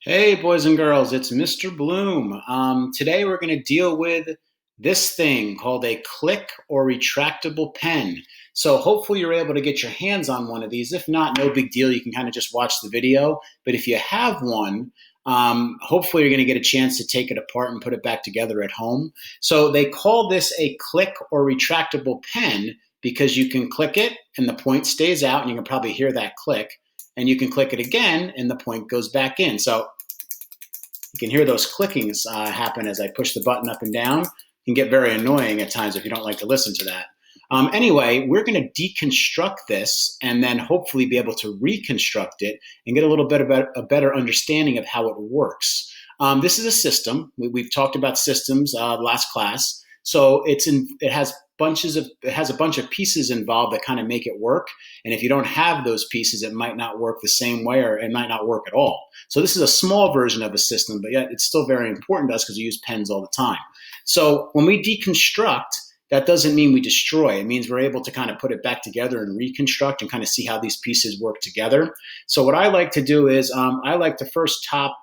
Hey, boys and girls, it's Mr. Bloom. Today we're going to deal with this thing called a click or retractable pen. So hopefully you're able to get your hands on one of these. If not, no big deal. You can kind of just watch the video. But if you have one, hopefully you're going to get a chance to take it apart and put it back together at home. So they call this a click or retractable pen because you can click it and the point stays out, and you can probably hear that click. And you can click it again and the point goes back in. So you can hear those clickings happen as I push the button up and down. It can get very annoying at times if you don't like to listen to that. Anyway, we're going to deconstruct this and then hopefully be able to reconstruct it and get a little bit about a better understanding of how it works. This is a system. We've talked about systems last class. So it has a bunch of pieces involved that kind of make it work. And if you don't have those pieces, it might not work the same way, or it might not work at all. So this is a small version of a system, but yet it's still very important to us because we use pens all the time. So when we deconstruct, that doesn't mean we destroy. It means we're able to kind of put it back together and reconstruct and kind of see how these pieces work together. So what I like to do is I like to first pop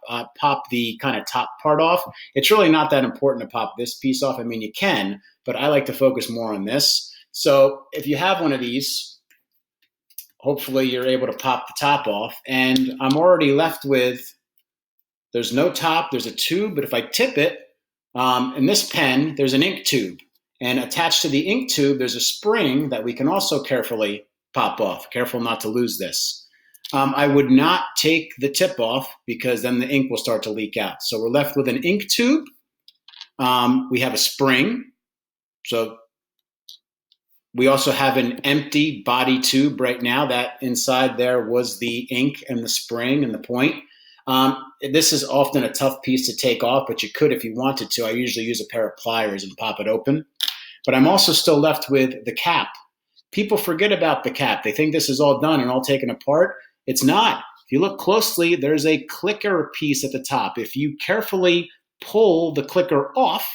the kind of top part off. It's really not that important to pop this piece off. I mean, you can, but I like to focus more on this. So if you have one of these, hopefully you're able to pop the top off. And I'm already left with, there's no top, there's a tube, but if I tip it, in this pen, there's an ink tube. And attached to the ink tube, there's a spring that we can also carefully pop off. Careful not to lose this. I would not take the tip off because then the ink will start to leak out. So we're left with an ink tube. We have a spring. So we also have an empty body tube right now. That inside there was the ink and the spring and the point. This is often a tough piece to take off, but you could if you wanted to. I usually use a pair of pliers and pop it open. But I'm also still left with the cap. People forget about the cap. They think this is all done and all taken apart. It's not. If you look closely, there's a clicker piece at the top. If you carefully pull the clicker off,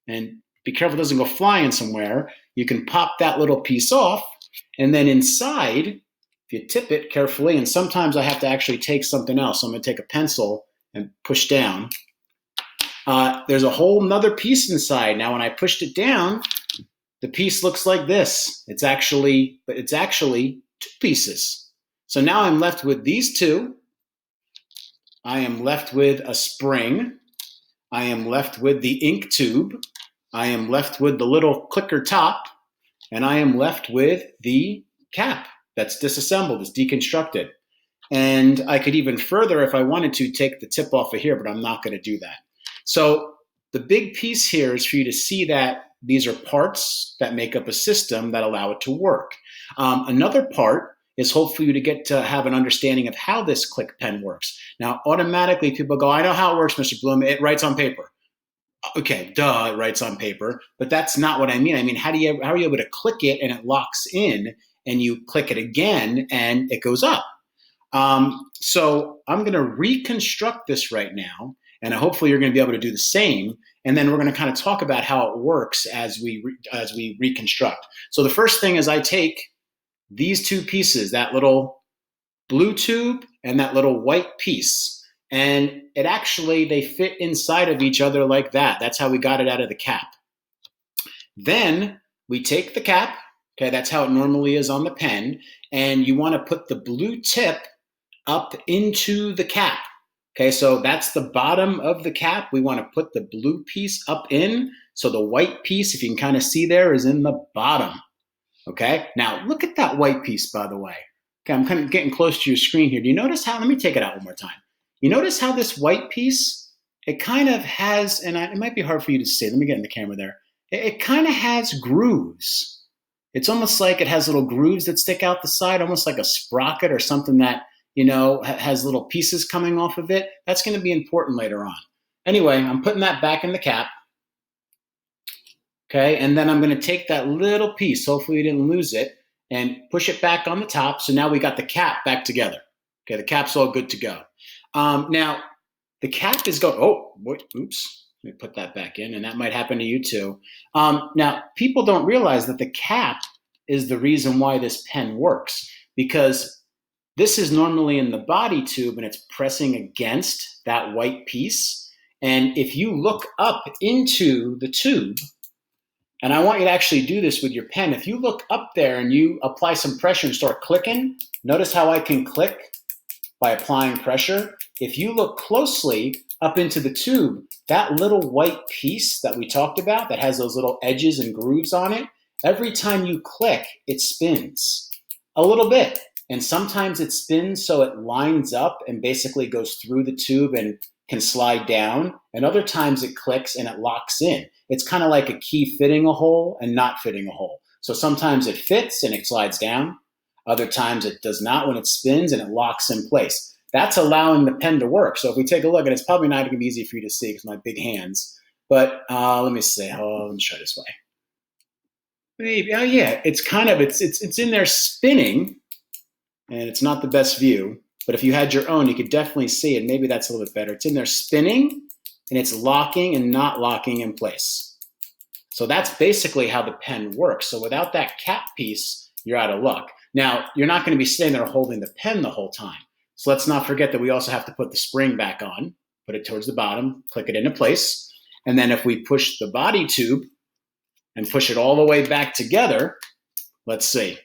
and be careful it doesn't go flying somewhere, you can pop that little piece off, and then inside, if you tip it carefully, and sometimes I have to actually take something else. So I'm going to take a pencil and push down. There's a whole nother piece inside. Now, when I pushed it down, the piece looks like this. It's actually two pieces. So now I'm left with these two. I am left with a spring. I am left with the ink tube. I am left with the little clicker top. And I am left with the cap that's disassembled, it's deconstructed. And I could even further, if I wanted to, take the tip off of here, but I'm not going to do that. So the big piece here is for you to see that these are parts that make up a system that allow it to work. Another part is hopefully you to get to have an understanding of how this Clic Pen works. Now, automatically people go, I know how it works, Mr. Bloom. It writes on paper. Okay, duh, it writes on paper. But that's not what I mean. I mean, how are you able to click it and it locks in, and you click it again and it goes up? So I'm going to reconstruct this right now. And hopefully you're going to be able to do the same. And then we're going to kind of talk about how it works as we reconstruct. So the first thing is I take these two pieces, that little blue tube and that little white piece. And they fit inside of each other like that. That's how we got it out of the cap. Then we take the cap. Okay, that's how it normally is on the pen. And you want to put the blue tip up into the cap. Okay, so that's the bottom of the cap. We want to put the blue piece up in. So the white piece, if you can kind of see there, is in the bottom. Okay, now look at that white piece, by the way. Okay, I'm kind of getting close to your screen here. Do you notice how, let me take it out one more time. You notice how this white piece, it kind of has, and it might be hard for you to see. Let me get in the camera there. It kind of has grooves. It's almost like it has little grooves that stick out the side, almost like a sprocket or something that has little pieces coming off of it. That's going to be important later on. Anyway, I'm putting that back in the cap. Okay, and then I'm going to take that little piece, hopefully you didn't lose it, and push it back on the top. So now we got the cap back together. Okay, the cap's all good to go. Now, the cap is going, oops, let me put that back in, and that might happen to you too. Now, people don't realize that the cap is the reason why this pen works, because This is normally in the body tube and it's pressing against that white piece. And if you look up into the tube, and I want you to actually do this with your pen, if you look up there and you apply some pressure and start clicking, notice how I can click by applying pressure. If you look closely up into the tube, that little white piece that we talked about that has those little edges and grooves on it, every time you click, it spins a little bit. And sometimes it spins so it lines up and basically goes through the tube and can slide down. And other times it clicks and it locks in. It's kind of like a key fitting a hole and not fitting a hole. So sometimes it fits and it slides down. Other times it does not when it spins and it locks in place. That's allowing the pen to work. So if we take a look, and it's probably not going to be easy for you to see because my big hands, but let me see. Oh, let me try this way. Maybe, oh yeah, it's in there spinning, and it's not the best view, but if you had your own, you could definitely see it. Maybe that's a little bit better. It's in there spinning, and it's locking and not locking in place. So that's basically how the pen works. So without that cap piece, you're out of luck. Now, you're not going to be sitting there holding the pen the whole time. So let's not forget that we also have to put the spring back on, put it towards the bottom, click it into place. And then if we push the body tube and push it all the way back together, let's see.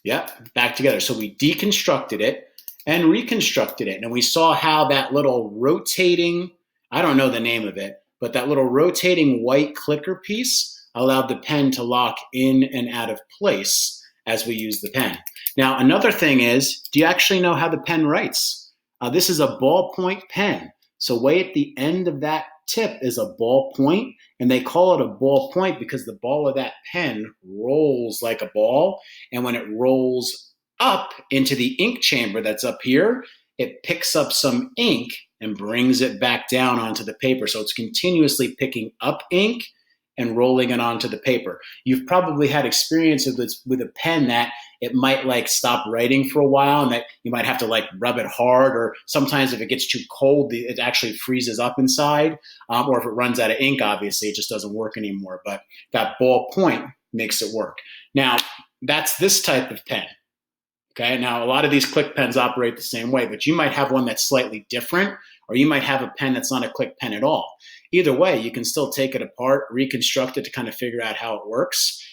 Yep, back together. So we deconstructed it and reconstructed it. And we saw how that little rotating, I don't know the name of it, but that little rotating white clicker piece allowed the pen to lock in and out of place as we use the pen. Now, another thing is, do you actually know how the pen writes? This is a ballpoint pen. So way at the end of that tip is a ballpoint, and they call it a ballpoint because the ball of that pen rolls like a ball, and when it rolls up into the ink chamber that's up here, it picks up some ink and brings it back down onto the paper. So it's continuously picking up ink and rolling it onto the paper. You've probably had experience with a pen that it might like stop writing for a while and that you might have to like rub it hard, or sometimes if it gets too cold, it actually freezes up inside, or if it runs out of ink, obviously it just doesn't work anymore. But that ball point makes it work. Now, that's this type of pen. Okay, now a lot of these Clic Pens operate the same way, but you might have one that's slightly different, or you might have a pen that's not a Clic Pen at all. Either way, you can still take it apart, reconstruct it to kind of figure out how it works.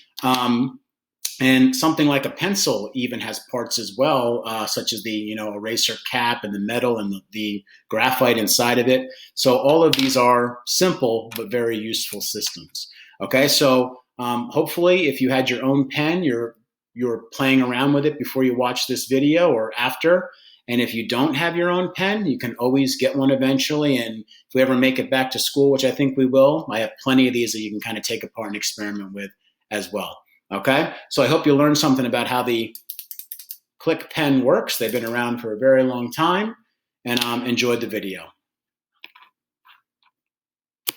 And something like a pencil even has parts as well, such as the eraser cap and the metal and the graphite inside of it. So all of these are simple but very useful systems. Okay, so hopefully if you had your own pen, you're playing around with it before you watch this video or after. And if you don't have your own pen, you can always get one eventually. And if we ever make it back to school, which I think we will, I have plenty of these that you can kind of take apart and experiment with as well. Okay, so I hope you learned something about how the Clic Pen works. They've been around for a very long time, and enjoyed the video.